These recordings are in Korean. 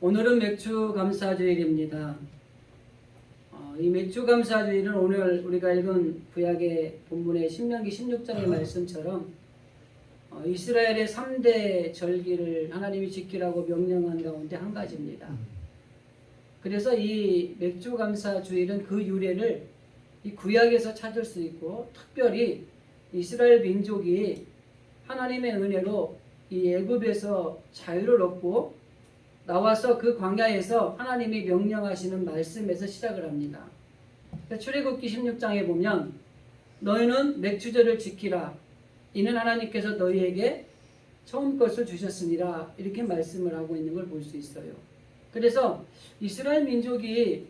오늘은 맥주 감사주일입니다. 이 맥주 감사주일은 오늘 우리가 읽은 구약의 본문의 신명기 16장의 말씀처럼 이스라엘의 3대 절기를 하나님이 지키라고 명령한 가운데 한 가지입니다. 그래서 이 맥주 감사주일은 그 유래를 이 구약에서 찾을 수 있고, 특별히 이스라엘 민족이 하나님의 은혜로 이 애굽에서 자유를 얻고 나와서 그 광야에서 하나님이 명령하시는 말씀에서 시작을 합니다. 출애굽기 16장에 보면 너희는 맥주절을 지키라. 이는 하나님께서 너희에게 처음 것을 주셨으니라. 이렇게 말씀을 하고 있는 걸 볼 수 있어요. 그래서 이스라엘 민족이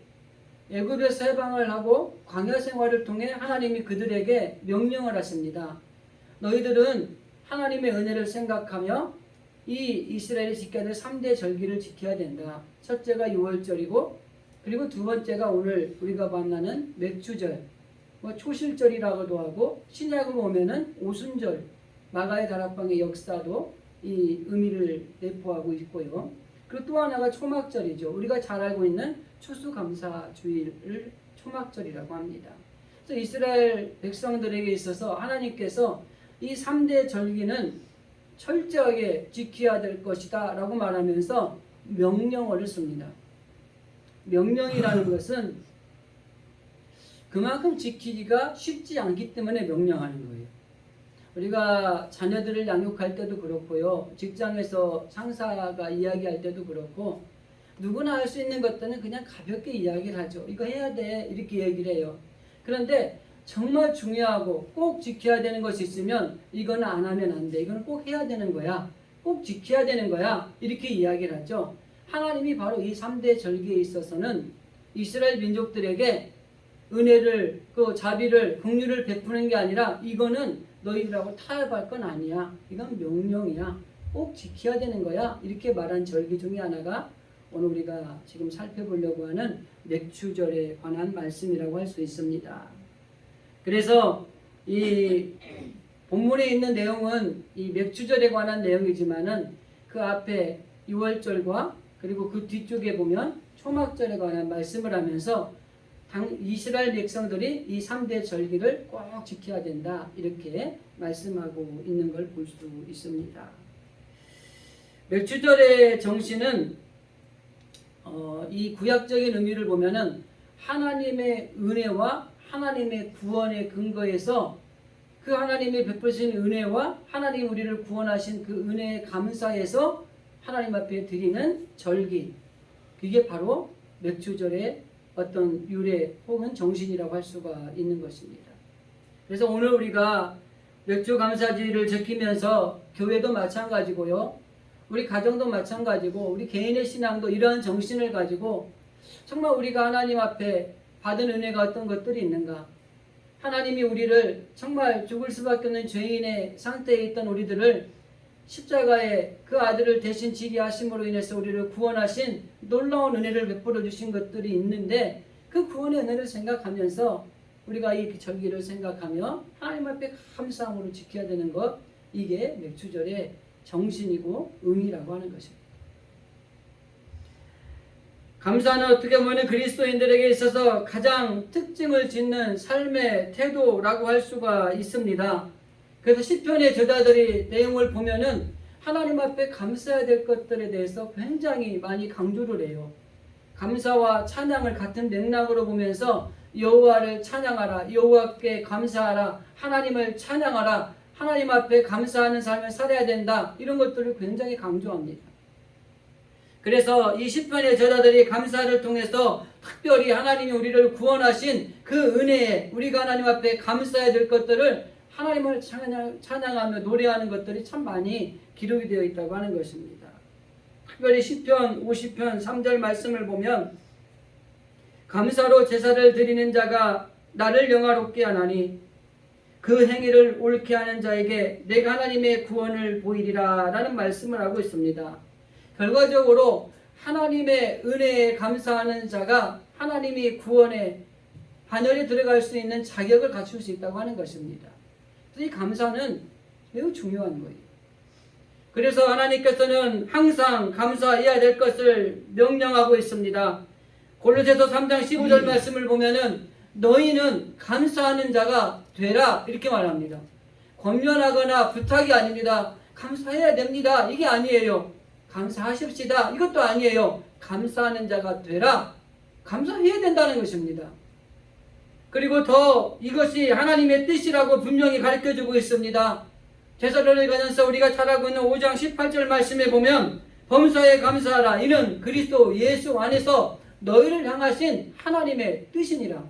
애굽에서 해방을 하고 광야 생활을 통해 하나님이 그들에게 명령을 하십니다. 너희들은 하나님의 은혜를 생각하며 이 이스라엘이 지켜야 될 3대 절기를 지켜야 된다. 첫째가 6월절이고, 그리고 두 번째가 오늘 우리가 만나는 맥주절, 초실절이라고도 하고, 신약으로 오면은 오순절, 마가의 다락방의 역사도 이 의미를 내포하고 있고요. 그리고 또 하나가 초막절이죠. 우리가 잘 알고 있는 추수감사주일을 초막절이라고 합니다. 그래서 이스라엘 백성들에게 있어서 하나님께서 이 3대 절기는 철저하게 지켜야 될 것이다 라고 말하면서 명령어를 씁니다. 명령이라는 것은 그만큼 지키기가 쉽지 않기 때문에 명령하는 거예요. 우리가 자녀들을 양육할 때도 그렇고요, 직장에서 상사가 이야기할 때도 그렇고, 누구나 할 수 있는 것들은 그냥 가볍게 이야기를 하죠. 이거 해야 돼, 이렇게 얘기를 해요. 그런데 정말 중요하고 꼭 지켜야 되는 것이 있으면 이거는 안 하면 안 돼, 이거는 꼭 해야 되는 거야, 꼭 지켜야 되는 거야, 이렇게 이야기를 하죠. 하나님이 바로 이 3대 절기에 있어서는 이스라엘 민족들에게 은혜를, 그 자비를, 긍휼을 베푸는 게 아니라 이거는 너희들하고 타협할 건 아니야, 이건 명령이야, 꼭 지켜야 되는 거야, 이렇게 말한 절기 중에 하나가 오늘 우리가 지금 살펴보려고 하는 맥주절에 관한 말씀이라고 할 수 있습니다. 그래서 이 본문에 있는 내용은 이 맥주절에 관한 내용이지만은 그 앞에 6월절과 그리고 그 뒤쪽에 보면 초막절에 관한 말씀을 하면서 이스라엘 백성들이 이 3대 절기를 꼭 지켜야 된다, 이렇게 말씀하고 있는 걸 볼 수 있습니다. 맥주절의 정신은 이 구약적인 의미를 보면은 하나님의 은혜와 하나님의 구원의 근거에서 그 하나님이 베푸신 은혜와 하나님 우리를 구원하신 그 은혜에 감사해서 하나님 앞에 드리는 절기, 그게 바로 맥주절의 어떤 유래 혹은 정신이라고 할 수가 있는 것입니다. 그래서 오늘 우리가 맥주 감사주일을 지키면서 교회도 마찬가지고요, 우리 가정도 마찬가지고, 우리 개인의 신앙도 이러한 정신을 가지고 정말 우리가 하나님 앞에 받은 은혜가 어떤 것들이 있는가, 하나님이 우리를 정말 죽을 수밖에 없는 죄인의 상태에 있던 우리들을 십자가에 그 아들을 대신 지게 하심으로 인해서 우리를 구원하신 놀라운 은혜를 베풀어 주신 것들이 있는데, 그 구원의 은혜를 생각하면서 우리가 이 절기를 생각하며 하나님 앞에 감사함으로 지켜야 되는 것, 이게 맥주절의 정신이고 의미라고 하는 것입니다. 감사는 어떻게 보면 그리스도인들에게 있어서 가장 특징을 짓는 삶의 태도라고 할 수가 있습니다. 그래서 시편의 저자들이 내용을 보면은 하나님 앞에 감사해야 될 것들에 대해서 굉장히 많이 강조를 해요. 감사와 찬양을 같은 맥락으로 보면서 여호와를 찬양하라, 여호와께 감사하라, 하나님을 찬양하라, 하나님 앞에 감사하는 삶을 살아야 된다, 이런 것들을 굉장히 강조합니다. 그래서 이 시편의 저자들이 감사를 통해서 특별히 하나님이 우리를 구원하신 그 은혜에 우리가 하나님 앞에 감사해야 될 것들을 하나님을 찬양하며 노래하는 것들이 참 많이 기록이 되어 있다고 하는 것입니다. 특별히 시편 50편 3절 말씀을 보면 감사로 제사를 드리는 자가 나를 영화롭게 하나니 그 행위를 옳게 하는 자에게 내가 하나님의 구원을 보이리라 라는 말씀을 하고 있습니다. 결과적으로 하나님의 은혜에 감사하는 자가 하나님이 구원의 반열에 들어갈 수 있는 자격을 갖출 수 있다고 하는 것입니다. 이 감사는 매우 중요한 거예요. 그래서 하나님께서는 항상 감사해야 될 것을 명령하고 있습니다. 골로새서 3장 15절 말씀을 보면은 너희는 감사하는 자가 되라 이렇게 말합니다. 권면하거나 부탁이 아닙니다. 감사해야 됩니다. 이게 아니에요. 감사하십시다. 이것도 아니에요. 감사하는 자가 되라. 감사해야 된다는 것입니다. 그리고 더 이것이 하나님의 뜻이라고 분명히 가르쳐주고 있습니다. 데살로니가전서 우리가 잘 알고 있는 5장 18절 말씀에 보면 범사에 감사하라. 이는 그리스도 예수 안에서 너희를 향하신 하나님의 뜻이니라.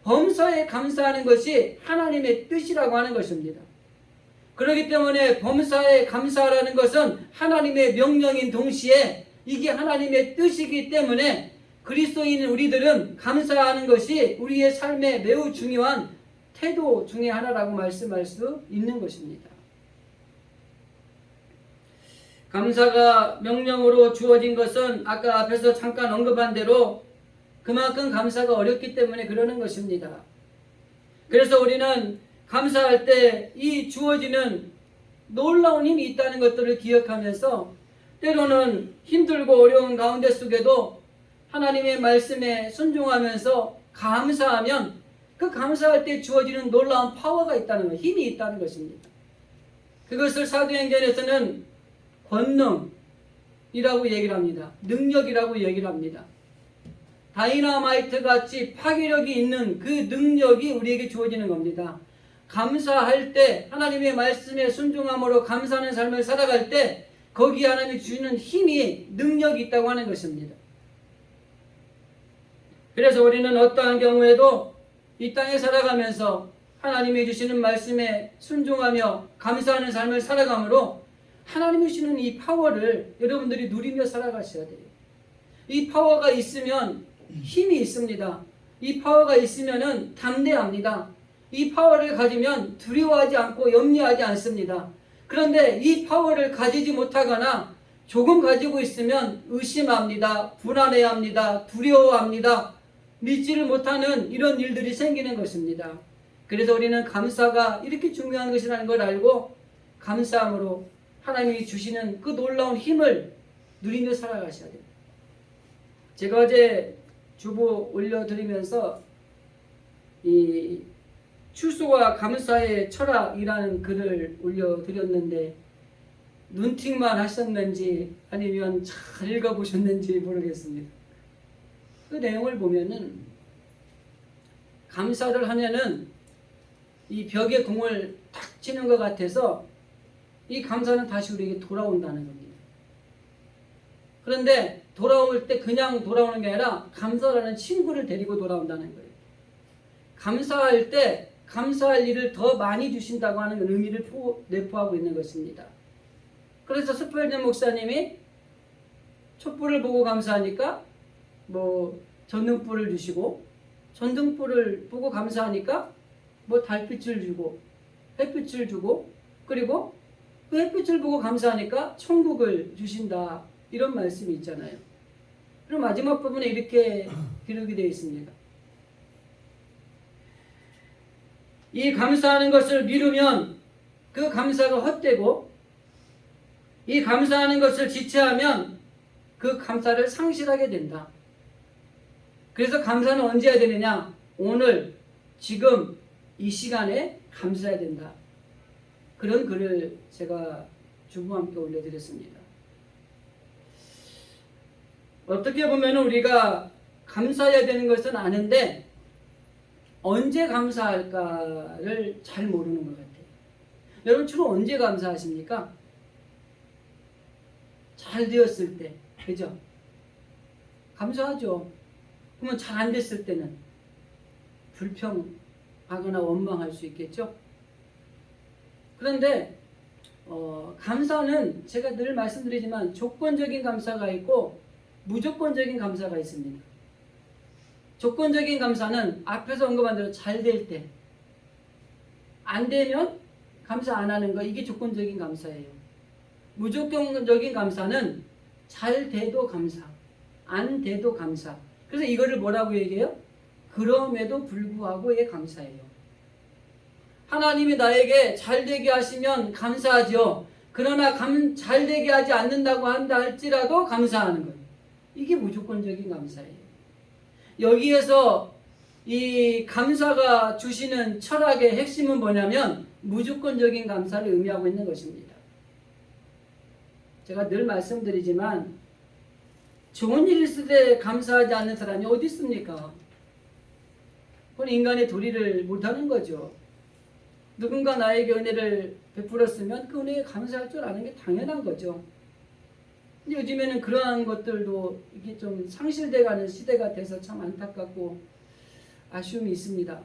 범사에 감사하는 것이 하나님의 뜻이라고 하는 것입니다. 그렇기 때문에 범사에 감사하라는 것은 하나님의 명령인 동시에 이게 하나님의 뜻이기 때문에 그리스도인 우리들은 감사하는 것이 우리의 삶에 매우 중요한 태도 중에 하나라고 말씀할 수 있는 것입니다. 감사가 명령으로 주어진 것은 아까 앞에서 잠깐 언급한 대로 그만큼 감사가 어렵기 때문에 그러는 것입니다. 그래서 우리는 감사할 때 이 주어지는 놀라운 힘이 있다는 것들을 기억하면서 때로는 힘들고 어려운 가운데 속에도 하나님의 말씀에 순종하면서 감사하면 그 감사할 때 주어지는 놀라운 파워가 있다는 것, 힘이 있다는 것입니다. 그것을 사도행전에서는 권능이라고 얘기를 합니다. 능력이라고 얘기를 합니다. 다이너마이트 같이 파괴력이 있는 그 능력이 우리에게 주어지는 겁니다. 감사할 때 하나님의 말씀에 순종함으로 감사하는 삶을 살아갈 때 거기에 하나님이 주시는 힘이 능력이 있다고 하는 것입니다. 그래서 우리는 어떠한 경우에도 이 땅에 살아가면서 하나님이 주시는 말씀에 순종하며 감사하는 삶을 살아가므로 하나님이 주시는 이 파워를 여러분들이 누리며 살아가셔야 돼요. 이 파워가 있으면 힘이 있습니다. 이 파워가 있으면 담대합니다. 이 파워를 가지면 두려워하지 않고 염려하지 않습니다. 그런데 이 파워를 가지지 못하거나 조금 가지고 있으면 의심합니다. 불안해합니다. 두려워합니다. 믿지를 못하는 이런 일들이 생기는 것입니다. 그래서 우리는 감사가 이렇게 중요한 것이라는 걸 알고 감사함으로 하나님이 주시는 그 놀라운 힘을 누리며 살아가셔야 됩니다. 제가 어제 주보 올려드리면서 이 추수와 감사의 철학이라는 글을 올려드렸는데 눈팅만 하셨는지 아니면 잘 읽어보셨는지 모르겠습니다. 그 내용을 보면은 감사를 하면은 이 벽에 공을 탁 치는 것 같아서 이 감사는 다시 우리에게 돌아온다는 겁니다. 그런데 돌아올 때 그냥 돌아오는 게 아니라 감사라는 친구를 데리고 돌아온다는 거예요. 감사할 때 감사할 일을 더 많이 주신다고 하는 의미를 내포하고 있는 것입니다. 그래서 스펄전 목사님이 촛불을 보고 감사하니까 전등불을 주시고 전등불을 보고 감사하니까 달빛을 주고 햇빛을 주고 그리고 그 햇빛을 보고 감사하니까 천국을 주신다. 이런 말씀이 있잖아요. 그리고 마지막 부분에 이렇게 기록이 되어 있습니다. 이 감사하는 것을 미루면 그 감사가 헛되고 이 감사하는 것을 지체하면 그 감사를 상실하게 된다. 그래서 감사는 언제 해야 되느냐? 오늘, 지금, 이 시간에 감사해야 된다. 그런 글을 제가 주부와 함께 올려드렸습니다. 어떻게 보면 우리가 감사해야 되는 것은 아는데 언제 감사할까를 잘 모르는 것 같아요. 여러분 주로 언제 감사하십니까? 잘 되었을 때, 그죠? 감사하죠. 그러면 잘 안 됐을 때는 불평하거나 원망할 수 있겠죠? 그런데 감사는 제가 늘 말씀드리지만 조건적인 감사가 있고 무조건적인 감사가 있습니다. 조건적인 감사는 앞에서 언급한 대로 잘 될 때, 안 되면 감사 안 하는 거, 이게 조건적인 감사예요. 무조건적인 감사는 잘 돼도 감사, 안 돼도 감사. 그래서 이거를 뭐라고 얘기해요? 그럼에도 불구하고의 감사예요. 하나님이 나에게 잘 되게 하시면 감사하죠. 그러나 잘 되게 하지 않는다고 한다 할지라도 감사하는 거예요. 이게 무조건적인 감사예요. 여기에서 이 감사가 주시는 철학의 핵심은 뭐냐면 무조건적인 감사를 의미하고 있는 것입니다. 제가 늘 말씀드리지만 좋은 일 있을 때 감사하지 않는 사람이 어디 있습니까? 그건 인간의 도리를 못하는 거죠. 누군가 나에게 은혜를 베풀었으면 그 은혜에 감사할 줄 아는 게 당연한 거죠. 근데 요즘에는 그러한 것들도 이게 좀 상실돼가는 시대가 돼서 참 안타깝고 아쉬움이 있습니다.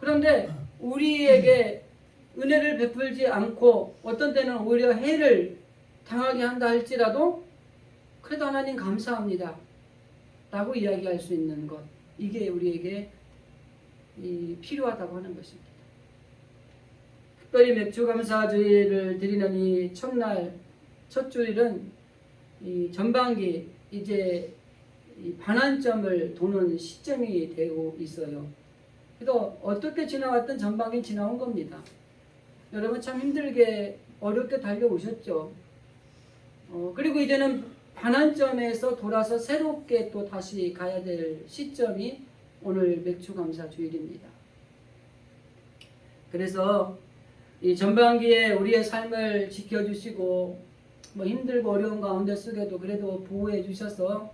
그런데 우리에게 은혜를 베풀지 않고 어떤 때는 오히려 해를 당하게 한다 할지라도 그래도 하나님 감사합니다 라고 이야기할 수 있는 것, 이게 우리에게 필요하다고 하는 것입니다. 특별히 맥주감사주일을 드리는 이 첫날 첫 주일은 이 전반기 이제 이 반환점을 도는 시점이 되고 있어요. 그래서 어떻게 지나왔던 전반기 지나온 겁니다. 여러분 참 힘들게 어렵게 달려오셨죠. 그리고 이제는 반환점에서 돌아서 새롭게 또 다시 가야 될 시점이 오늘 맥주감사주일입니다. 그래서 이 전반기에 우리의 삶을 지켜주시고 뭐 힘들고 어려운 가운데 속에도 그래도 보호해 주셔서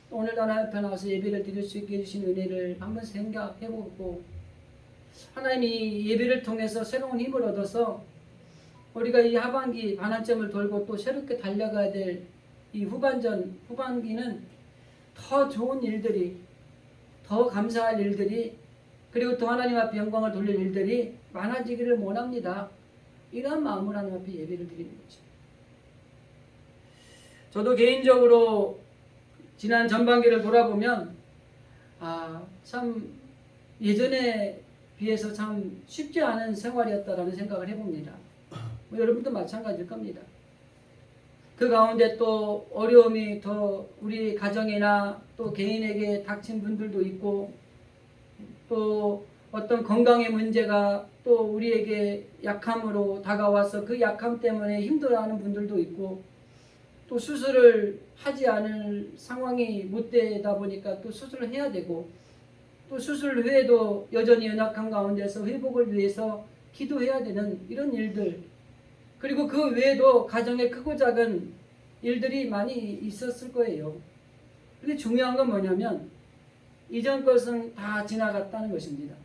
오늘 하나님 앞에 나와서 예배를 드릴 수 있게 해주신 은혜를 한번 생각해보고 하나님이 예배를 통해서 새로운 힘을 얻어서 우리가 이 하반기 반환점을 돌고 또 새롭게 달려가야 될 이 후반기는 더 좋은 일들이, 더 감사할 일들이, 그리고 또 하나님 앞에 영광을 돌릴 일들이 많아지기를 원합니다. 이런 마음으로 하나님 앞에 예배를 드리는 거죠. 저도 개인적으로 지난 전반기를 돌아보면 참 예전에 비해서 참 쉽지 않은 생활이었다라는 생각을 해봅니다. 여러분도 마찬가지일 겁니다. 그 가운데 또 어려움이 더 우리 가정이나 또 개인에게 닥친 분들도 있고 또 어떤 건강의 문제가 또 우리에게 약함으로 다가와서 그 약함 때문에 힘들어하는 분들도 있고 또 수술을 하지 않을 상황이 못 되다 보니까 또 수술을 해야 되고 또 수술 후에도 여전히 연약한 가운데서 회복을 위해서 기도해야 되는 이런 일들, 그리고 그 외에도 가정의 크고 작은 일들이 많이 있었을 거예요. 근데 중요한 건 뭐냐면 이전 것은 다 지나갔다는 것입니다.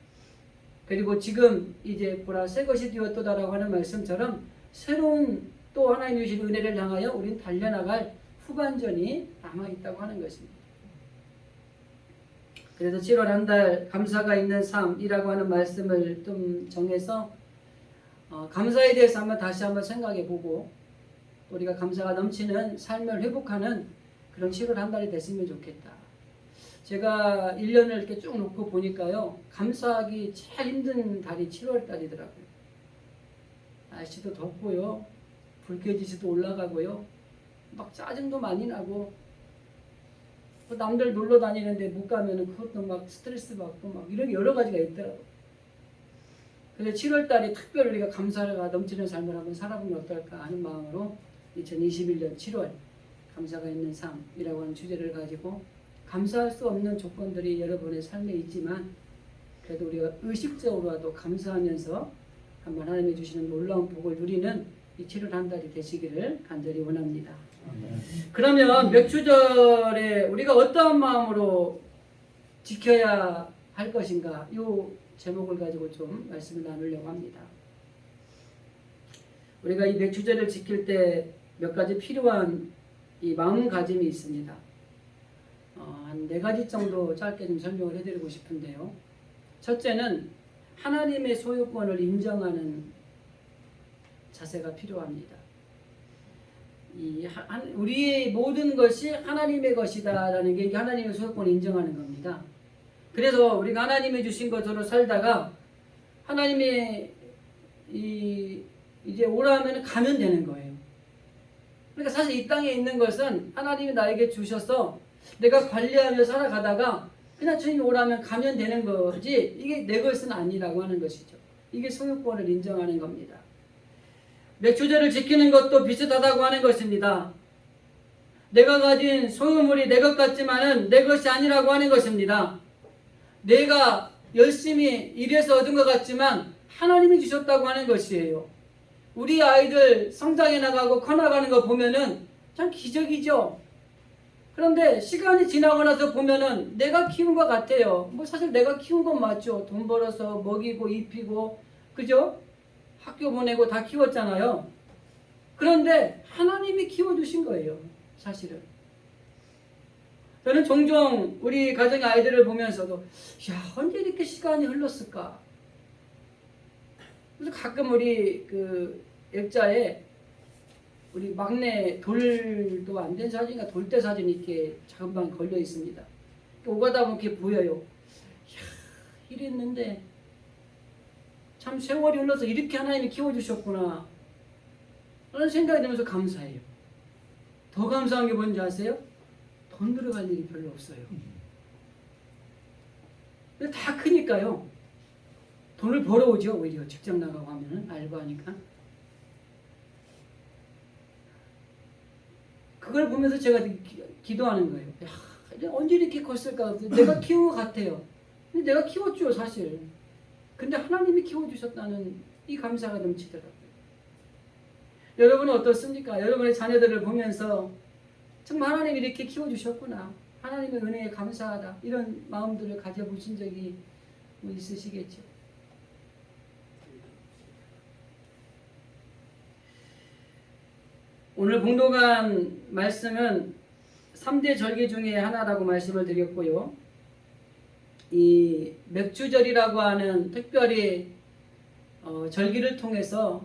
그리고 지금 이제 보라 새 것이 되었도다라고 하는 말씀처럼 새로운 또 하나님이 주신 은혜를 향하여 우리는 달려나갈 후반전이 남아있다고 하는 것입니다. 그래서 7월 한 달 감사가 있는 삶이라고 하는 말씀을 좀 정해서 감사에 대해서 다시 한번 생각해 보고 우리가 감사가 넘치는 삶을 회복하는 그런 7월 한 달이 됐으면 좋겠다. 제가 1년을 이렇게 쭉 놓고 보니까요, 감사하기 제일 힘든 달이 7월 달이더라고요. 날씨도 덥고요, 불쾌지수도 올라가고요, 막 짜증도 많이 나고, 남들 놀러 다니는데 못 가면은 그것도 막 스트레스 받고 막 이런 여러 가지가 있더라고요. 그래서 7월 달에 특별히 우리가 감사가 넘치는 삶을 한번 살아보면 어떨까 하는 마음으로 2021년 7월 감사가 있는 삶이라고 하는 주제를 가지고 감사할 수 없는 조건들이 여러분의 삶에 있지만 그래도 우리가 의식적으로라도 감사하면서 한번 하나님이 주시는 놀라운 복을 누리는 이 7월 한 달이 되시기를 간절히 원합니다. 그러면 맥주절에 우리가 어떠한 마음으로 지켜야 할 것인가, 이 제목을 가지고 좀 말씀을 나누려고 합니다. 우리가 이 맥주절을 지킬 때 몇 가지 필요한 이 마음가짐이 있습니다. 한 4가지 정도 짧게 좀 설명을 해드리고 싶은데요. 첫째는 하나님의 소유권을 인정하는 자세가 필요합니다. 우리의 모든 것이 하나님의 것이다라는 게 하나님의 소유권을 인정하는 겁니다. 그래서 우리가 하나님이 주신 것으로 살다가 하나님이 이제 오라 하면 가면 되는 거예요. 그러니까 사실 이 땅에 있는 것은 하나님이 나에게 주셔서 내가 관리하며 살아가다가 그냥 주님이 오라면 가면 되는 거지 이게 내 것은 아니라고 하는 것이죠. 이게 소유권을 인정하는 겁니다. 맥주절을 지키는 것도 비슷하다고 하는 것입니다. 내가 가진 소유물이 내 것 같지만은 내 것이 아니라고 하는 것입니다. 내가 열심히 일해서 얻은 것 같지만 하나님이 주셨다고 하는 것이에요. 우리 아이들 성장해 나가고 커나가는 거 보면은 참 기적이죠. 그런데 시간이 지나고 나서 보면은 내가 키운 것 같아요. 뭐 사실 내가 키운 건 맞죠. 돈 벌어서 먹이고 입히고, 그죠? 학교 보내고 다 키웠잖아요. 그런데 하나님이 키워주신 거예요, 사실은. 저는 종종 우리 가정의 아이들을 보면서도 야, 언제 이렇게 시간이 흘렀을까? 그래서 가끔 우리 그 액자에 우리 막내 돌도 안 된 사진인가 돌대 사진이 이렇게 작은 방에 걸려 있습니다. 오가다 보면 이렇게 보여요. 이야, 이랬는데 참 세월이 흘러서 이렇게 하나님이 키워주셨구나 라는 생각이 들면서 감사해요. 더 감사한 게 뭔지 아세요? 돈 들어갈 일이 별로 없어요. 근데 다 크니까요. 돈을 벌어오죠. 오히려 직장 나가고 하면은 알바하니까. 그걸 보면서 제가 기도하는 거예요. 야, 언제 이렇게 컸을까? 내가 키운 것 같아요. 근데 내가 키웠죠, 사실. 근데 하나님이 키워주셨다는 이 감사가 넘치더라고요. 여러분은 어떻습니까? 여러분의 자녀들을 보면서 정말 하나님이 이렇게 키워주셨구나. 하나님의 은혜에 감사하다. 이런 마음들을 가져보신 적이 뭐 있으시겠죠. 오늘 봉독한 말씀은 3대 절기 중에 하나라고 말씀을 드렸고요. 이 맥주절이라고 하는 특별히 절기를 통해서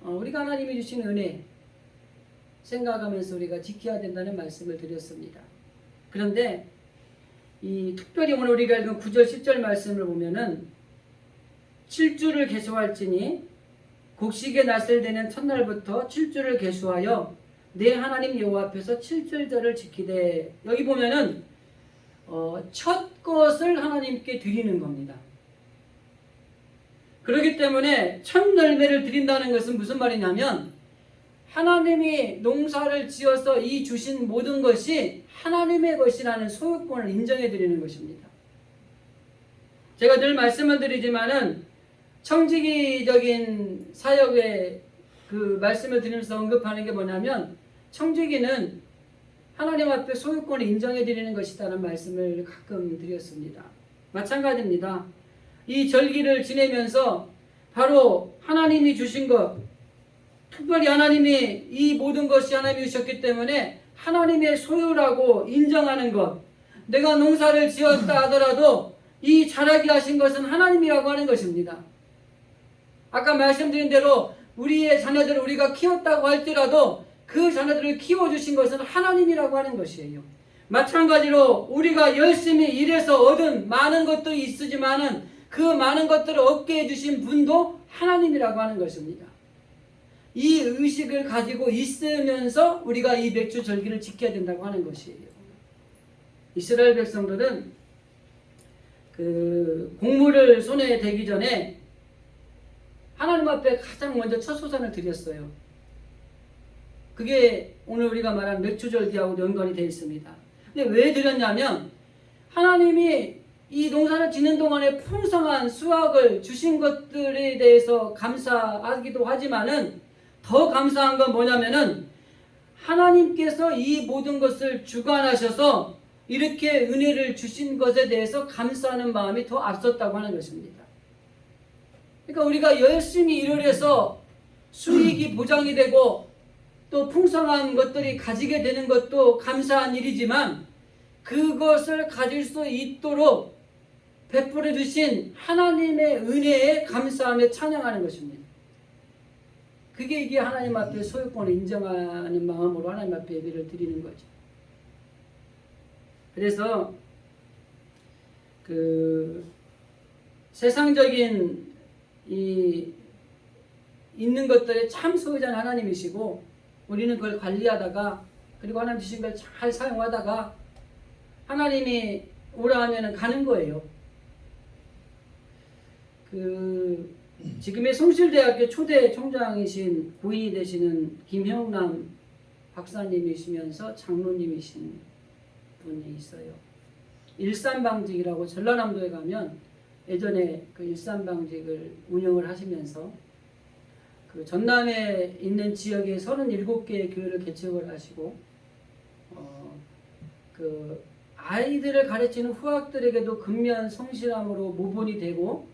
우리가 하나님이 주신 은혜 생각하면서 우리가 지켜야 된다는 말씀을 드렸습니다. 그런데 이 특별히 오늘 우리가 읽은 9절 10절 말씀을 보면은 7주를 계수할지니 곡식의 낯을 대는 첫날부터 7주를 계수하여 내 하나님 여호와 앞에서 7절절을 지키되, 여기 보면은 첫 것을 하나님께 드리는 겁니다. 그렇기 때문에 첫 열매를 드린다는 것은 무슨 말이냐면 하나님이 농사를 지어서 이 주신 모든 것이 하나님의 것이라는 소유권을 인정해 드리는 것입니다. 제가 늘 말씀을 드리지만은 청지기적인 사역에 그 말씀을 드리면서 언급하는 게 뭐냐면 청지기는 하나님 앞에 소유권을 인정해 드리는 것이라는 말씀을 가끔 드렸습니다. 마찬가지입니다. 이 절기를 지내면서 바로 하나님이 주신 것, 특별히 하나님이 이 모든 것이 하나님이 주셨기 때문에 하나님의 소유라고 인정하는 것, 내가 농사를 지었다 하더라도 이 자라게 하신 것은 하나님이라고 하는 것입니다. 아까 말씀드린 대로 우리의 자녀들을 우리가 키웠다고 할지라도 그 자녀들을 키워주신 것은 하나님이라고 하는 것이에요. 마찬가지로 우리가 열심히 일해서 얻은 많은 것들이 있으지만은 그 많은 것들을 얻게 해주신 분도 하나님이라고 하는 것입니다. 이 의식을 가지고 있으면서 우리가 이 맥주 절기를 지켜야 된다고 하는 것이에요. 이스라엘 백성들은 그 곡물을 손에 대기 전에 하나님 앞에 가장 먼저 첫 소산을 드렸어요. 그게 오늘 우리가 말한 맥주절기하고 연관이 되어 있습니다. 근데 왜 드렸냐면 하나님이 이 농사를 짓는 동안에 풍성한 수확을 주신 것들에 대해서 감사하기도 하지만은 더 감사한 건 뭐냐면은 하나님께서 이 모든 것을 주관하셔서 이렇게 은혜를 주신 것에 대해서 감사하는 마음이 더 앞섰다고 하는 것입니다. 그러니까 우리가 열심히 일을 해서 수익이 보장이 되고 또 풍성한 것들이 가지게 되는 것도 감사한 일이지만 그것을 가질 수 있도록 베풀어 주신 하나님의 은혜에 감사하며 찬양하는 것입니다. 그게 이게 하나님 앞에 소유권을 인정하는 마음으로 하나님 앞에 예배를 드리는 거죠. 그래서 그 세상적인 이 있는 것들의 참 소유자는 하나님이시고 우리는 그걸 관리하다가 그리고 하나님 주신 걸 잘 사용하다가 하나님이 오라 하면은 가는 거예요. 그 지금의 성실대학교 초대 총장이신 고인이 되시는 김형남 박사님이시면서 장로님이신 분이 있어요. 일산방직이라고 전라남도에 가면 예전에 그 일산방직을 운영을 하시면서 그 전남에 있는 지역에 37개의 교회를 개척을 하시고 그 아이들을 가르치는 후학들에게도 근면 성실함으로 모본이 되고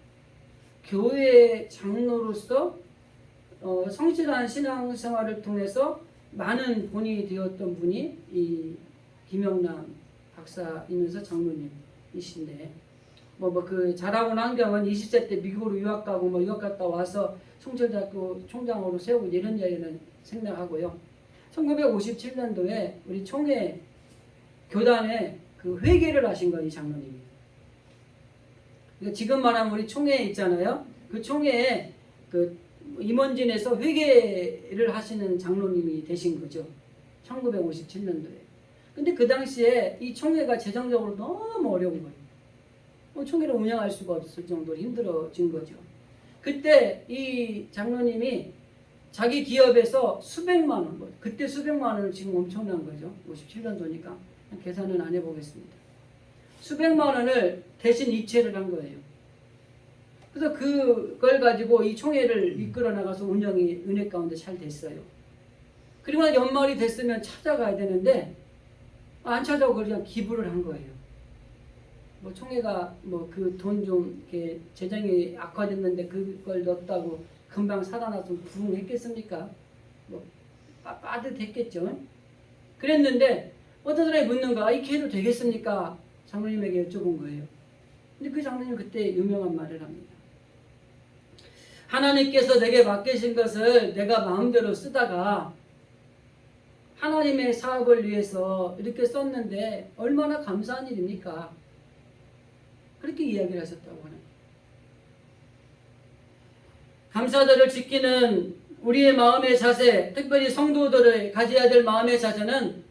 교회 장로로서 성실한 신앙생활을 통해서 많은 본이 되었던 분이 이 김영남 박사이면서 장로님이신데 그 자라온 환경은 20세 때 미국으로 유학 가고 유학 갔다 와서 성철대학교 총장으로 세우고 이런 이야기는 생략하고요. 1957년도에 우리 총회 교단에 그 회계를 하신 건 이 장로님이. 그러니까 지금 말하면 우리 총회 있잖아요. 그 총회에 그 임원진에서 회계를 하시는 장로님이 되신 거죠. 1957년도에. 근데 그 당시에 이 총회가 재정적으로 너무 어려운 거예요. 총회를 운영할 수가 없을 정도로 힘들어진 거죠. 그때 이 장로님이 자기 기업에서 수백만 원, 그때 수백만 원은 지금 엄청난 거죠. 57년도니까. 계산은 안 해보겠습니다. 수백만 원을 대신 이체를 한 거예요. 그래서 그걸 가지고 이 총회를 이끌어 나가서 운영이 은혜 가운데 잘 됐어요. 그리고 연말이 됐으면 찾아가야 되는데 안 찾아오고 그냥 기부를 한 거예요. 총회가 그 돈 좀 이렇게 재정이 악화됐는데 그걸 넣었다고 금방 살아나서 부흥했겠습니까? 빠듯했겠죠. 그랬는데 어떤 사람이 묻는 거야. 이렇게 해도 되겠습니까? 장로님에게 여쭤본 거예요. 근데 그 장로님 그때 유명한 말을 합니다. 하나님께서 내게 맡기신 것을 내가 마음대로 쓰다가 하나님의 사업을 위해서 이렇게 썼는데 얼마나 감사한 일입니까? 그렇게 이야기를 하셨다고 하는 거예요. 감사절을 지키는 우리의 마음의 자세, 특별히 성도들의 가져야 될 마음의 자세는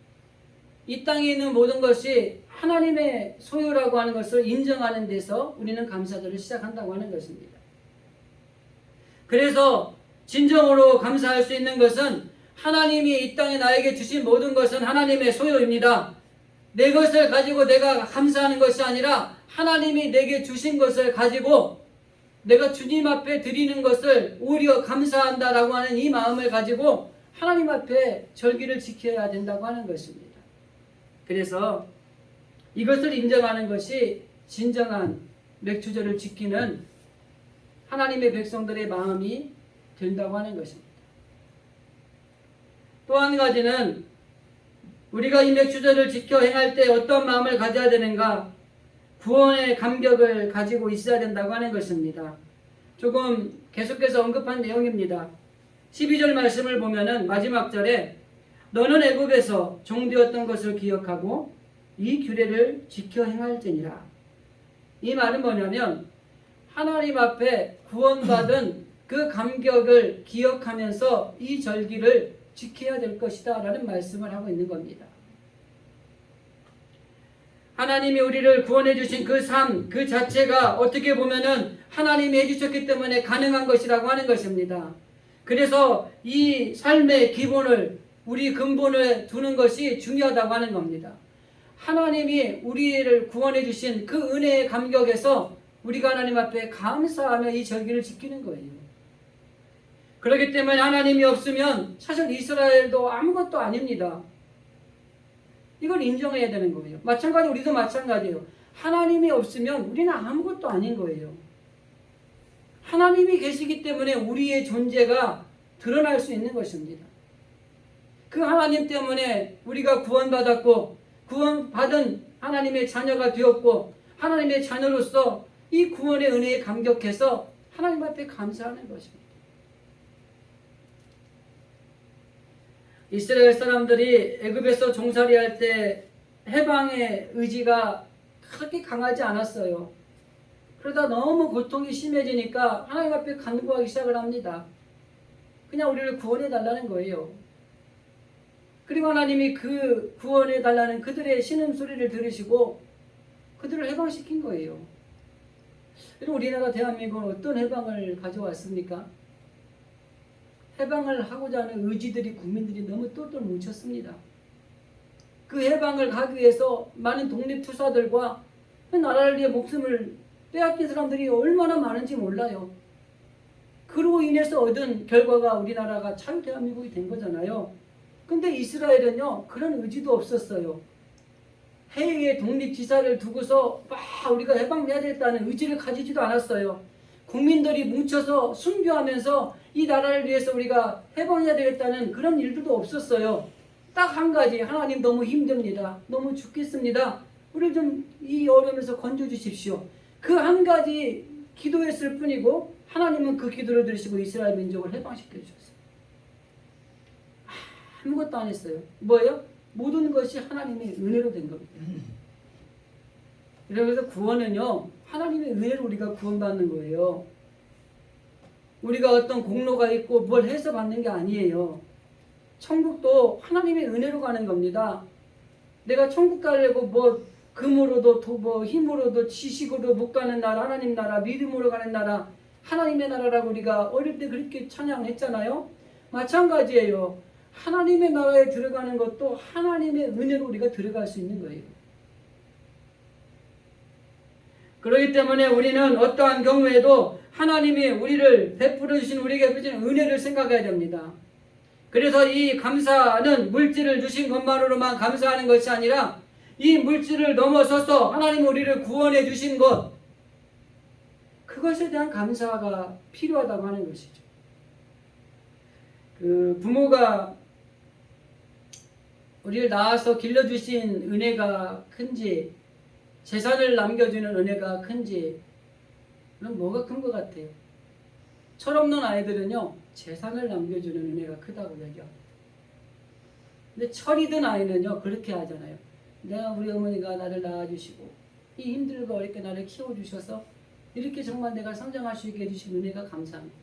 이 땅에 있는 모든 것이 하나님의 소유라고 하는 것을 인정하는 데서 우리는 감사절을 시작한다고 하는 것입니다. 그래서 진정으로 감사할 수 있는 것은 하나님이 이 땅에 나에게 주신 모든 것은 하나님의 소유입니다. 내 것을 가지고 내가 감사하는 것이 아니라 하나님이 내게 주신 것을 가지고 내가 주님 앞에 드리는 것을 오히려 감사한다라고 하는 이 마음을 가지고 하나님 앞에 절기를 지켜야 된다고 하는 것입니다. 그래서 이것을 인정하는 것이 진정한 맥주절을 지키는 하나님의 백성들의 마음이 된다고 하는 것입니다. 또 한 가지는 우리가 이 맥주절을 지켜 행할 때 어떤 마음을 가져야 되는가? 구원의 감격을 가지고 있어야 된다고 하는 것입니다. 조금 계속해서 언급한 내용입니다. 12절 말씀을 보면은 마지막 절에 너는 애굽에서 종되었던 것을 기억하고 이 규례를 지켜 행할지니라. 이 말은 뭐냐면 하나님 앞에 구원받은 그 감격을 기억하면서 이 절기를 지켜야 될 것이다 라는 말씀을 하고 있는 겁니다. 하나님이 우리를 구원해 주신 그 삶, 그 자체가 어떻게 보면은 하나님이 해주셨기 때문에 가능한 것이라고 하는 것입니다. 그래서 이 삶의 기본을, 우리 근본을 두는 것이 중요하다고 하는 겁니다. 하나님이 우리를 구원해 주신 그 은혜의 감격에서 우리가 하나님 앞에 감사하며 이 절기를 지키는 거예요. 그렇기 때문에 하나님이 없으면 사실 이스라엘도 아무것도 아닙니다. 이걸 인정해야 되는 거예요. 마찬가지로 우리도 마찬가지예요. 하나님이 없으면 우리는 아무것도 아닌 거예요. 하나님이 계시기 때문에 우리의 존재가 드러날 수 있는 것입니다. 그 하나님 때문에 우리가 구원받았고 구원받은 하나님의 자녀가 되었고 하나님의 자녀로서 이 구원의 은혜에 감격해서 하나님 앞에 감사하는 것입니다. 이스라엘 사람들이 애굽에서 종살이할 때 해방의 의지가 그렇게 강하지 않았어요. 그러다 너무 고통이 심해지니까 하나님 앞에 간구하기 시작을 합니다. 그냥 우리를 구원해 달라는 거예요. 그리고 하나님이 그 구원해 달라는 그들의 신음소리를 들으시고 그들을 해방시킨 거예요. 우리나라 대한민국은 어떤 해방을 가져왔습니까? 해방을 하고자 하는 의지들이 국민들이 너무 똘똘 뭉쳤습니다. 그 해방을 가기 위해서 많은 독립투사들과 그 나라를 위해 목숨을 빼앗긴 사람들이 얼마나 많은지 몰라요. 그로 인해서 얻은 결과가 우리나라가 자유 대한민국이 된 거잖아요. 근데 이스라엘은요, 그런 의지도 없었어요. 해외에 독립지사를 두고서 막 우리가 해방해야 되겠다는 의지를 가지지도 않았어요. 국민들이 뭉쳐서 순교하면서 이 나라를 위해서 우리가 해방해야 되겠다는 그런 일들도 없었어요. 딱 한 가지, 하나님 너무 힘듭니다. 너무 죽겠습니다. 우리를 좀 이 어려움에서 건져주십시오. 그 한 가지 기도했을 뿐이고 하나님은 그 기도를 들으시고 이스라엘 민족을 해방시켜 주셨어요. 아무것도 안 했어요. 뭐예요? 모든 것이 하나님의 은혜로 된 겁니다. 그래서 구원은요, 하나님의 은혜로 우리가 구원받는 거예요. 우리가 어떤 공로가 있고 뭘 해서 받는 게 아니에요. 천국도 하나님의 은혜로 가는 겁니다. 내가 천국 가려고 뭐 금으로도 뭐 힘으로도 지식으로 못 가는 나라, 하나님 나라, 믿음으로 가는 나라, 하나님의 나라라고 우리가 어릴 때 그렇게 찬양했잖아요. 마찬가지예요. 하나님의 나라에 들어가는 것도 하나님의 은혜로 우리가 들어갈 수 있는 거예요. 그렇기 때문에 우리는 어떠한 경우에도 하나님이 우리를 베풀어 주신 우리에게 주신 은혜를 생각해야 됩니다. 그래서 이 감사는 물질을 주신 것만으로만 감사하는 것이 아니라 이 물질을 넘어서서 하나님 우리를 구원해 주신 것, 그것에 대한 감사가 필요하다고 하는 것이죠. 그 부모가 우리를 낳아서 길러주신 은혜가 큰지, 재산을 남겨주는 은혜가 큰지, 그럼 뭐가 큰 것 같아요? 철없는 아이들은요, 재산을 남겨주는 은혜가 크다고 얘기합니다. 근데 철이 든 아이는요, 그렇게 하잖아요. 내가 우리 어머니가 나를 낳아주시고 이 힘들고 어렵게 나를 키워주셔서 이렇게 정말 내가 성장할 수 있게 해주신 은혜가 감사합니다.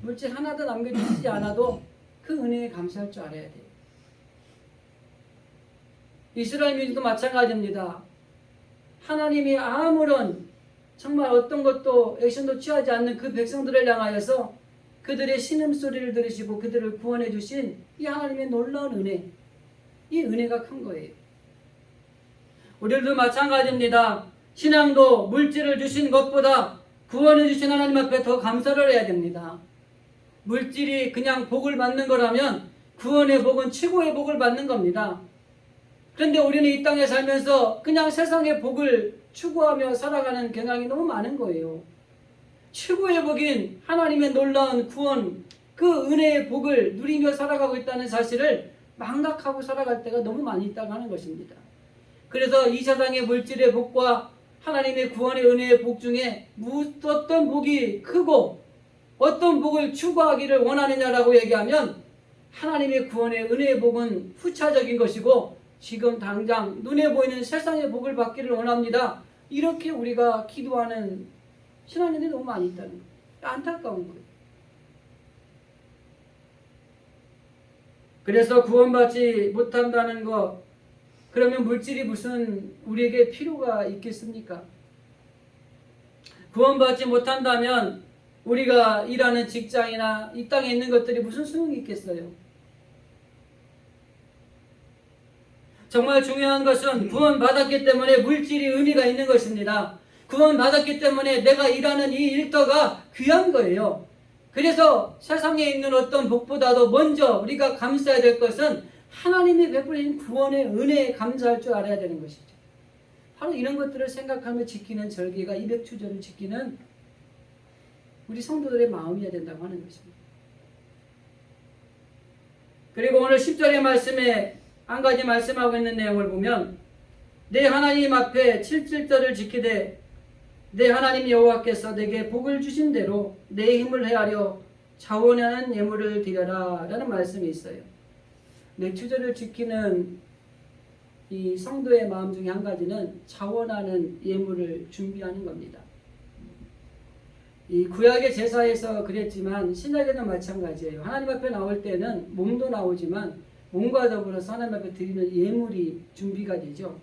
물질 하나도 남겨주시지 않아도 그 은혜에 감사할 줄 알아야 돼요. 이스라엘 민족도 마찬가지입니다. 하나님이 아무런 정말 어떤 것도 액션도 취하지 않는 그 백성들을 향하여서 그들의 신음소리를 들으시고 그들을 구원해 주신 이 하나님의 놀라운 은혜, 이 은혜가 큰 거예요. 우리들도 마찬가지입니다. 신앙도 물질을 주신 것보다 구원해 주신 하나님 앞에 더 감사를 해야 됩니다. 물질이 그냥 복을 받는 거라면 구원의 복은 최고의 복을 받는 겁니다. 그런데 우리는 이 땅에 살면서 그냥 세상의 복을 추구하며 살아가는 경향이 너무 많은 거예요. 최고의 복인 하나님의 놀라운 구원, 그 은혜의 복을 누리며 살아가고 있다는 사실을 망각하고 살아갈 때가 너무 많이 있다고 하는 것입니다. 그래서 이 세상의 물질의 복과 하나님의 구원의 은혜의 복 중에 어떤 복이 크고 어떤 복을 추구하기를 원하느냐라고 얘기하면 하나님의 구원의 은혜의 복은 후차적인 것이고 지금 당장 눈에 보이는 세상의 복을 받기를 원합니다. 이렇게 우리가 기도하는 신앙인들이 너무 많이 있다는 거예요. 안타까운 거예요. 그래서 구원받지 못한다는 것, 그러면 물질이 무슨 우리에게 필요가 있겠습니까? 구원받지 못한다면 우리가 일하는 직장이나 이 땅에 있는 것들이 무슨 소용이 있겠어요? 정말 중요한 것은 구원받았기 때문에 물질이 의미가 있는 것입니다. 구원받았기 때문에 내가 일하는 이 일터가 귀한 거예요. 그래서 세상에 있는 어떤 복보다도 먼저 우리가 감사해야 될 것은 하나님이 베푸신 구원의 은혜에 감사할 줄 알아야 되는 것이죠. 바로 이런 것들을 생각하며 지키는 절기가 200주절을 지키는 우리 성도들의 마음이어야 된다고 하는 것입니다. 그리고 오늘 10절의 말씀에 한 가지 말씀하고 있는 내용을 보면 내 하나님 앞에 7절을 지키되 내 하나님 여호와께서 내게 복을 주신 대로 내 힘을 헤아려 자원하는 예물을 드려라 라는 말씀이 있어요. 내 주절을 지키는 이 성도의 마음 중에 한 가지는 자원하는 예물을 준비하는 겁니다. 이 구약의 제사에서 그랬지만 신약에도 마찬가지예요. 하나님 앞에 나올 때는 몸도 나오지만 몸과 더불어서 하나님 앞에 드리는 예물이 준비가 되죠.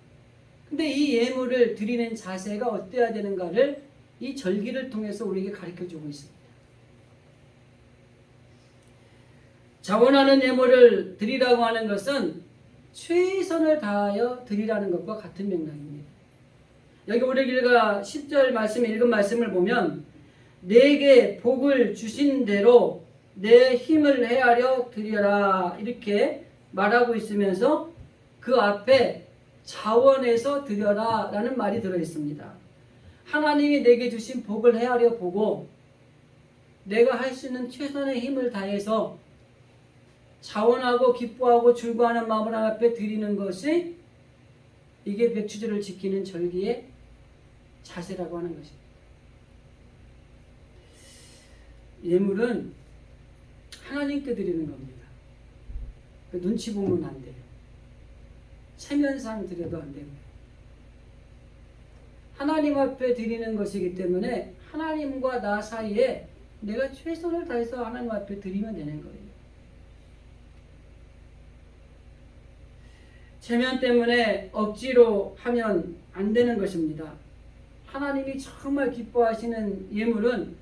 근데 이 예물을 드리는 자세가 어때야 되는가를 이 절기를 통해서 우리에게 가르쳐주고 있습니다. 자원하는 예물을 드리라고 하는 것은 최선을 다하여 드리라는 것과 같은 맥락입니다. 여기 우리가 10절 말씀 읽은 말씀을 보면 내게 복을 주신 대로 내 힘을 헤아려 드려라 이렇게 말하고 있으면서 그 앞에 자원해서 드려라 라는 말이 들어있습니다. 하나님이 내게 주신 복을 헤아려 보고 내가 할 수 있는 최선의 힘을 다해서 자원하고 기뻐하고 즐거워하는 마음을 하나님 앞에 드리는 것이 이게 백주절을 지키는 절기의 자세라고 하는 것입니다. 예물은 하나님께 드리는 겁니다. 눈치 보면 안 돼요. 체면상 드려도 안 되고요. 하나님 앞에 드리는 것이기 때문에 하나님과 나 사이에 내가 최선을 다해서 하나님 앞에 드리면 되는 거예요. 체면 때문에 억지로 하면 안 되는 것입니다. 하나님이 정말 기뻐하시는 예물은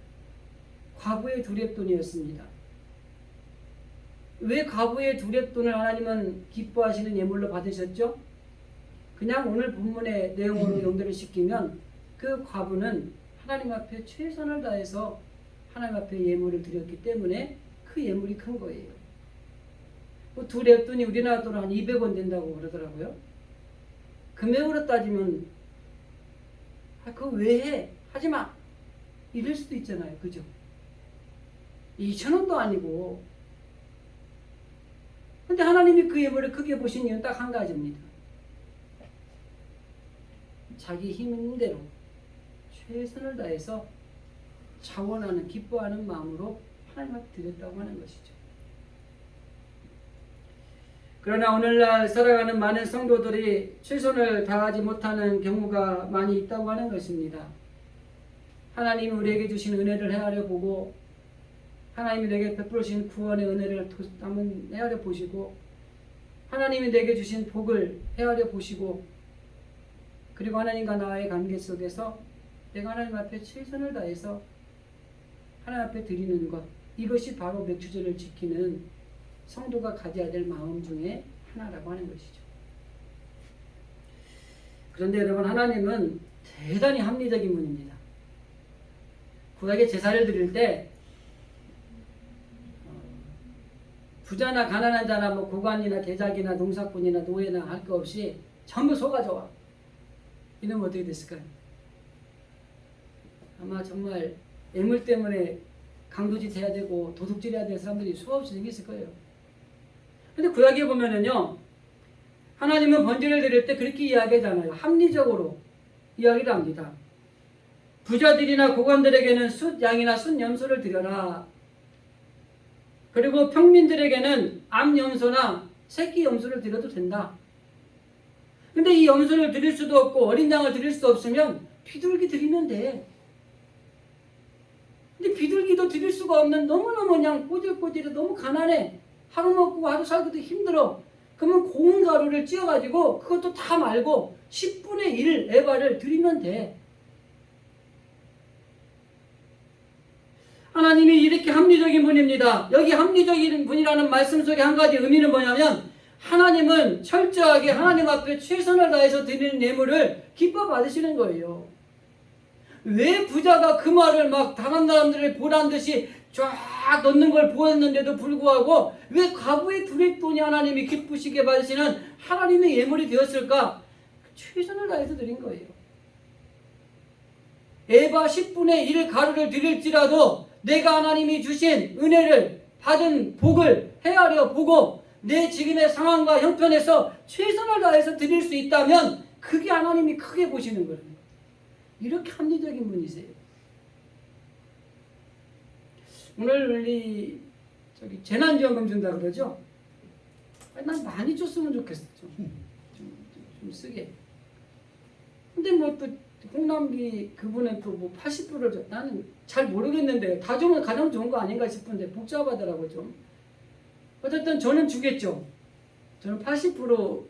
과부의 두렙돈이었습니다. 왜 과부의 두렙돈을 하나님은 기뻐하시는 예물로 받으셨죠? 그냥 오늘 본문의 내용으로 연결을 시키면 그 과부는 하나님 앞에 최선을 다해서 하나님 앞에 예물을 드렸기 때문에 그 예물이 큰 거예요. 두렙돈이 우리나라 돈 한 200원 된다고 그러더라고요. 금액으로 따지면 그거 왜 해? 하지마! 이럴 수도 있잖아요. 그죠? 2,000원도 아니고. 근데 하나님이 그 예물을 크게 보신 이유는 딱 한 가지입니다. 자기 힘 있는 대로 최선을 다해서 자원하는 기뻐하는 마음으로 하나님 앞에 드렸다고 하는 것이죠. 그러나 오늘날 살아가는 많은 성도들이 최선을 다하지 못하는 경우가 많이 있다고 하는 것입니다. 하나님이 우리에게 주신 은혜를 헤아려 보고 하나님이 내게 베풀어 주신 구원의 은혜를 한번 헤아려 보시고 하나님이 내게 주신 복을 헤아려 보시고 그리고 하나님과 나의 관계 속에서 내가 하나님 앞에 최선을 다해서 하나님 앞에 드리는 것, 이것이 바로 맥주절을 지키는 성도가 가져야 될 마음 중에 하나라고 하는 것이죠. 그런데 여러분, 하나님은 대단히 합리적인 분입니다. 구약에 제사를 드릴 때 부자나 가난한 자나 뭐 고관이나 대작이나 농사꾼이나 노예나 할 거 없이 전부 속아줘와. 이러면 어떻게 됐을까요? 아마 정말 애물 때문에 강도짓 해야 되고 도둑질 해야 될 사람들이 수없이 생겼을 거예요. 근데 구약에 보면은요, 하나님은 번제를 드릴 때 그렇게 이야기하잖아요. 합리적으로 이야기를 합니다. 부자들이나 고관들에게는 숫 양이나 숫 염소를 드려라. 그리고 평민들에게는 암 염소나 새끼 염소를 드려도 된다. 근데 이 염소를 드릴 수도 없고 어린 양을 드릴 수 없으면 비둘기 드리면 돼. 근데 비둘기도 드릴 수가 없는 너무너무 그냥 꼬질꼬질해 너무 가난해. 하루 먹고 하루 살기도 힘들어. 그러면 고운 가루를 찧어가지고 그것도 다 말고 10분의 1 에바를 드리면 돼. 하나님이 이렇게 합리적인 분입니다. 여기 합리적인 분이라는 말씀 속에 한 가지 의미는 뭐냐면 하나님은 철저하게 하나님 앞에 최선을 다해서 드리는 예물을 기뻐 받으시는 거예요. 왜 부자가 그 말을 막 다른 사람들을 보란 듯이 쫙 넣는 걸 보았는데도 불구하고 왜 과부의 두렙돈이 하나님이 기쁘시게 받으시는 하나님의 예물이 되었을까? 최선을 다해서 드린 거예요. 에바 10분의 1 가루를 드릴지라도 내가 하나님이 주신 은혜를 받은 복을 헤아려 보고 내 지금의 상황과 형편에서 최선을 다해서 드릴 수 있다면 그게 하나님이 크게 보시는 거예요. 이렇게 합리적인 분이세요. 오늘 우리 재난지원금 준다 그러죠? 난 많이 줬으면 좋겠어. 좀 쓰게. 근데 뭐 또 홍남기 그분은 또 뭐 80%를 줘. 나는 잘 모르겠는데 다 주면 가장 좋은 거 아닌가 싶은데 복잡하더라고 좀. 어쨌든 저는 주겠죠. 저는 80%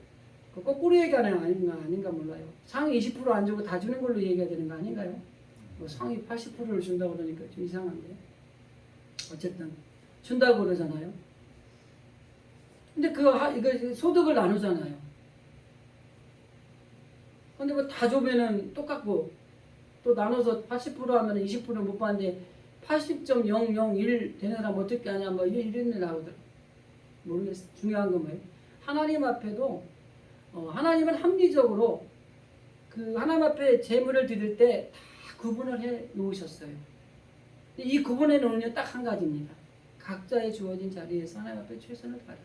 그 거꾸로 얘기하는 거 아닌가 몰라요. 상위 20%안 주고 다 주는 걸로 얘기해야 되는 거 아닌가요? 뭐 상위 80%를 준다고 그러니까 좀 이상한데. 어쨌든 준다고 그러잖아요. 근데 이거 소득을 나누잖아요. 근데 뭐 다 주면은 똑같고 또 나눠서 80% 하면 20%는 못 받는데 80.001 되는 사람 어떻게 하냐 뭐 이런 일 나오더라고요. 모르겠어요. 중요한 건 뭐예요? 하나님 앞에도 하나님은 합리적으로 그 하나님 앞에 제물을 드릴 때 다 구분을 해 놓으셨어요. 이 구분해 놓은 게 딱 한 가지입니다. 각자의 주어진 자리에서 하나님 앞에 최선을 다하라.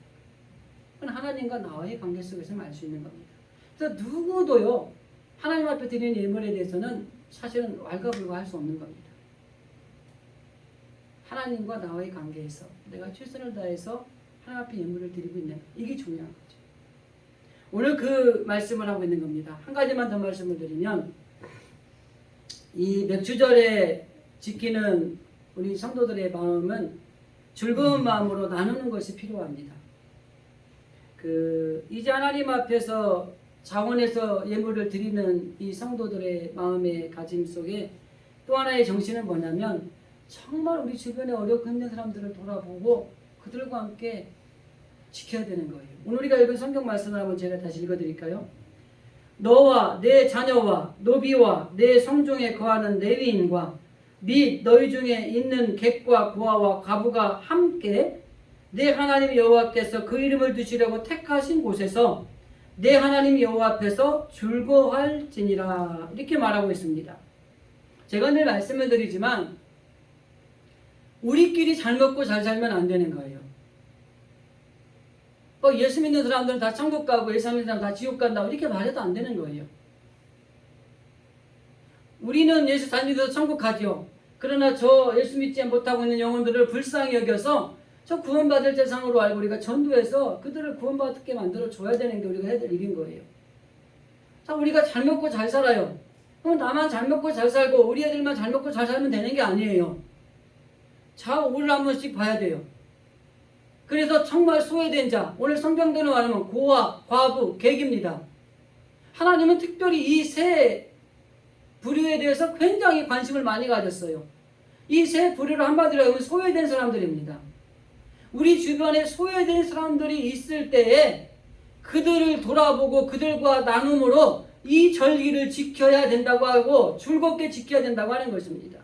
그건 하나님과 나와의 관계 속에서 알 수 있는 겁니다. 그래서 누구도요 하나님 앞에 드리는 예물에 대해서는 사실은 왈가불가할 수 없는 겁니다. 하나님과 나와의 관계에서 내가 최선을 다해서 하나님 앞에 예물을 드리고 있는 이게 중요한 거죠. 오늘 그 말씀을 하고 있는 겁니다. 한 가지만 더 말씀을 드리면 이 맥주절에 지키는 우리 성도들의 마음은 즐거운 마음으로 나누는 것이 필요합니다. 이제 하나님 앞에서 자원해서 예물을 드리는 이 성도들의 마음의 가짐 속에 또 하나의 정신은 뭐냐면 정말 우리 주변에 어렵고 힘든 사람들을 돌아보고 그들과 함께 지켜야 되는 거예요. 오늘 우리가 읽은 성경 말씀을 한번 제가 다시 읽어드릴까요? 너와 내 자녀와 노비와 내 성중에 거하는 레위인과 및 너희 중에 있는 객과 고아와 과부가 함께 내 하나님 여호와께서 그 이름을 두시려고 택하신 곳에서 내 하나님 여호와 앞에서 즐거워할지니라 이렇게 말하고 있습니다. 제가 늘 말씀을 드리지만 우리끼리 잘 먹고 잘 살면 안 되는 거예요. 예수 믿는 사람들은 다 천국 가고 예수 믿는 사람은 다 지옥 간다고 이렇게 말해도 안 되는 거예요. 우리는 예수 잘 믿어서 천국 가죠. 그러나 저 예수 믿지 못하고 있는 영혼들을 불쌍히 여겨서 저 구원받을 대상으로 알고 우리가 전도해서 그들을 구원받게 만들어 줘야 되는 게 우리가 해야 될 일인 거예요. 자, 우리가 잘 먹고 잘 살아요. 그럼 나만 잘 먹고 잘 살고 우리 애들만 잘 먹고 잘 살면 되는 게 아니에요. 좌우를 한 번씩 봐야 돼요. 그래서 정말 소외된 자, 오늘 성경대로 말하면 고아, 과부, 객입니다. 하나님은 특별히 이 세 부류에 대해서 굉장히 관심을 많이 가졌어요. 이 세 부류를 한마디로 하면 소외된 사람들입니다. 우리 주변에 소외된 사람들이 있을 때에 그들을 돌아보고 그들과 나눔으로 이 절기를 지켜야 된다고 하고 즐겁게 지켜야 된다고 하는 것입니다.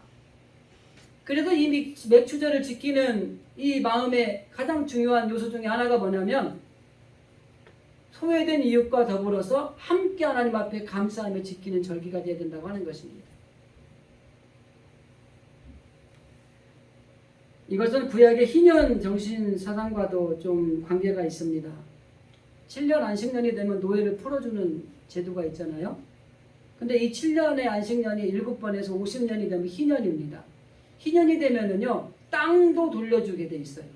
그래서 이 맥주절을 지키는 이 마음의 가장 중요한 요소 중에 하나가 뭐냐면 소외된 이웃과 더불어서 함께 하나님 앞에 감사하며 지키는 절기가 되어야 된다고 하는 것입니다. 이것은 구약의 희년 정신 사상과도 좀 관계가 있습니다. 7년 안식년이 되면 노예를 풀어주는 제도가 있잖아요. 근데 이 7년의 안식년이 7번에서 50년이 되면 희년입니다. 희년이 되면은요, 땅도 돌려주게 돼 있어요.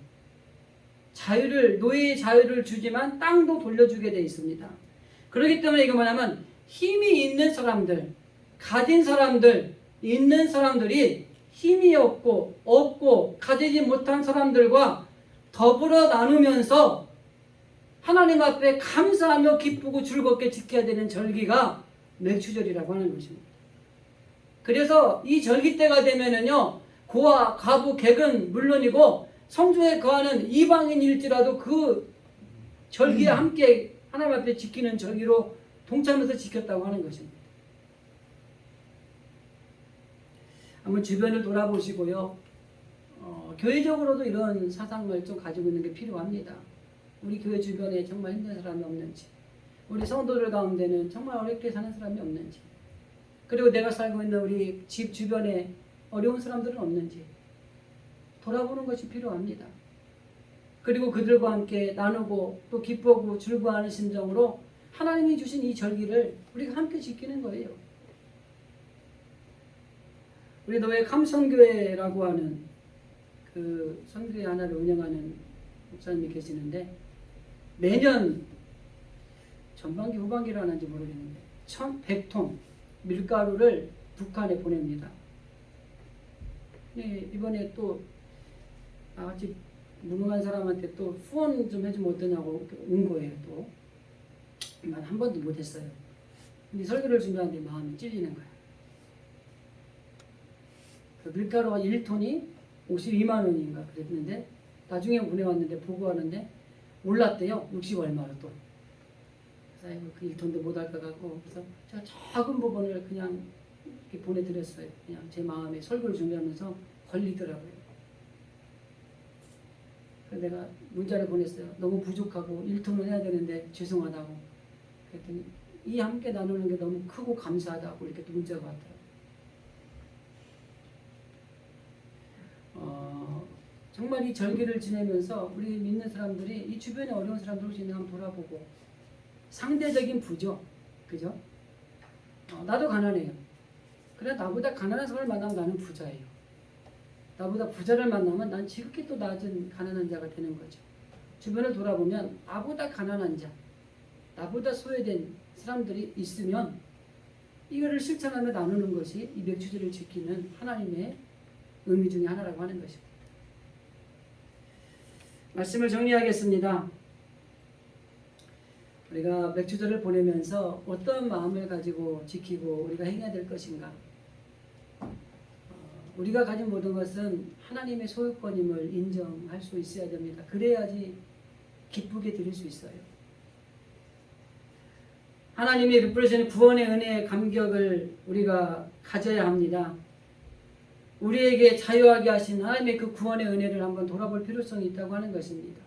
노예의 자유를 주지만 땅도 돌려주게 돼 있습니다. 그렇기 때문에 이거 뭐냐면 힘이 있는 사람들, 가진 사람들, 있는 사람들이 힘이 없고 가지지 못한 사람들과 더불어 나누면서 하나님 앞에 감사하며 기쁘고 즐겁게 지켜야 되는 절기가 맥주절이라고 하는 것입니다. 그래서 이 절기 때가 되면은요, 고아, 과부, 객은 물론이고 성중에 거하는 이방인일지라도 그 절기에 함께 하나님 앞에 지키는 절기로 동참해서 지켰다고 하는 것입니다. 한번 주변을 돌아보시고요. 교회적으로도 이런 사상을 좀 가지고 있는 게 필요합니다. 우리 교회 주변에 정말 힘든 사람이 없는지, 우리 성도들 가운데는 정말 어렵게 사는 사람이 없는지, 그리고 내가 살고 있는 우리 집 주변에 어려운 사람들은 없는지 돌아보는 것이 필요합니다. 그리고 그들과 함께 나누고 또 기쁘고 즐거워하는 심정으로 하나님이 주신 이 절기를 우리가 함께 지키는 거예요. 우리 노예 감성교회라고 하는 그 선교회 하나를 운영하는 목사님이 계시는데 매년 전반기 후반기로 하는지 모르겠는데 1,100톤 밀가루를 북한에 보냅니다. 네, 이번에 또 아직 무능한 사람한테 또 후원 좀 해주면 어떠냐고 온 거예요. 또 한 번도 못했어요. 근데 설교를 준비하는데 마음이 찔리는 거예요. 그 밀가루가 1톤이 52만 원인가 그랬는데 나중에 보내왔는데 보고하는데 올랐대요. 60 얼마로 또. 그래서 그 1톤도 못할 것 같고 그래서 제가 작은 부분을 그냥 이렇게 보내드렸어요. 그냥 제 마음에 설교를 준비하면서 걸리더라고요. 그래서 내가 문자를 보냈어요. 너무 부족하고 1톤을 해야 되는데 죄송하다고. 그랬더니 이 함께 나누는 게 너무 크고 감사하다고 이렇게 또 문자가 왔더라고요. 정말 이 절기를 지내면서 우리 믿는 사람들이 이 주변에 어려운 사람들을 한번 돌아보고 상대적인 부죠. 그죠? 나도 가난해요. 그래 나보다 가난한 사람을 만나면 나는 부자예요. 나보다 부자를 만나면 난 지극히 또 낮은 가난한 자가 되는 거죠. 주변을 돌아보면 나보다 가난한 자, 나보다 소외된 사람들이 있으면 이거를 실천하며 나누는 것이 이 맥주제를 지키는 하나님의 의미 중에 하나라고 하는 것입니다. 말씀을 정리하겠습니다. 우리가 맥주제를 보내면서 어떤 마음을 가지고 지키고 우리가 행해야 될 것인가? 우리가 가진 모든 것은 하나님의 소유권임을 인정할 수 있어야 됩니다. 그래야지 기쁘게 드릴 수 있어요. 하나님이 베풀으시는 구원의 은혜의 감격을 우리가 가져야 합니다. 우리에게 자유하게 하신 하나님의 그 구원의 은혜를 한번 돌아볼 필요성이 있다고 하는 것입니다.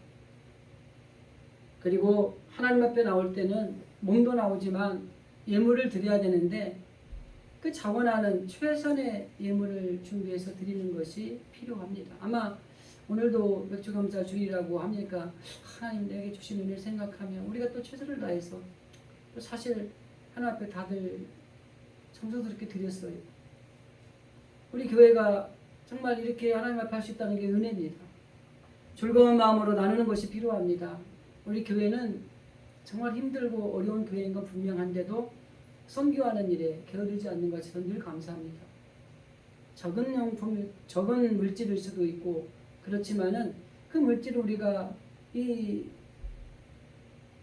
그리고 하나님 앞에 나올 때는 몸도 나오지만 예물을 드려야 되는데 그 자원하는 최선의 예물을 준비해서 드리는 것이 필요합니다. 아마 오늘도 맥주감사 주일이라고 하니까 하나님 내게 주신 은혜를 생각하며 우리가 또 최선을 다해서 또 사실 하나님 앞에 다들 정성스럽게 드렸어요. 우리 교회가 정말 이렇게 하나님 앞에 할 수 있다는 게 은혜입니다. 즐거운 마음으로 나누는 것이 필요합니다. 우리 교회는 정말 힘들고 어려운 교회인 건 분명한데도 선교하는 일에 게으르지 않는 것에 저는 늘 감사합니다. 적은 용품, 적은 물질일 수도 있고 그렇지만은 그 물질을 우리가 이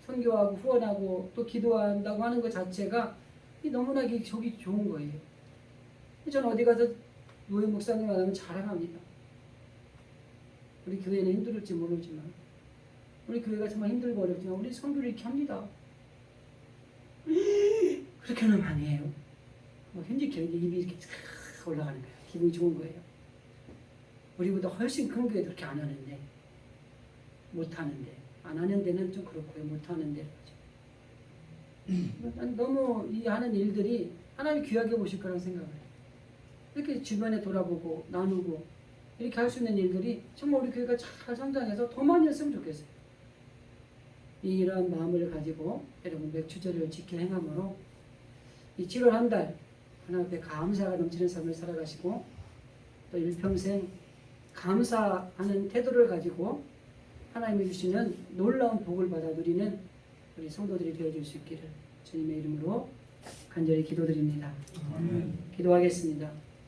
선교하고 후원하고 또 기도한다고 하는 것 자체가 너무나 저기 좋은 거예요. 저는 어디 가서 노예 목사님 만나면 자랑합니다. 우리 교회는 힘들을지 모르지만 우리 교회가 정말 힘들고 어렵지만 우리 선교를 이렇게 합니다. 그렇게는 아니에요. 현지 교회 입이 이렇게 올라가는 거예요. 기분이 좋은 거예요. 우리보다 훨씬 큰 교회도 그렇게 안 하는데 못하는데 안 하는 데는 좀 그렇고요. 못하는 데는 난 너무 이 하는 일들이 하나님이 귀하게 보실 거라고 생각을 해요. 이렇게 주변에 돌아보고 나누고 이렇게 할 수 있는 일들이 정말 우리 교회가 잘 성장해서 더 많이 했으면 좋겠어요. 이러한 마음을 가지고 여러분 맥주제를 지켜 행함으로 이 7월 한 달 하나님 앞에 감사가 넘치는 삶을 살아가시고 또 일평생 감사하는 태도를 가지고 하나님이 주시는 놀라운 복을 받아 누리는 우리 성도들이 되어줄 수 있기를 주님의 이름으로 간절히 기도드립니다. 기도하겠습니다.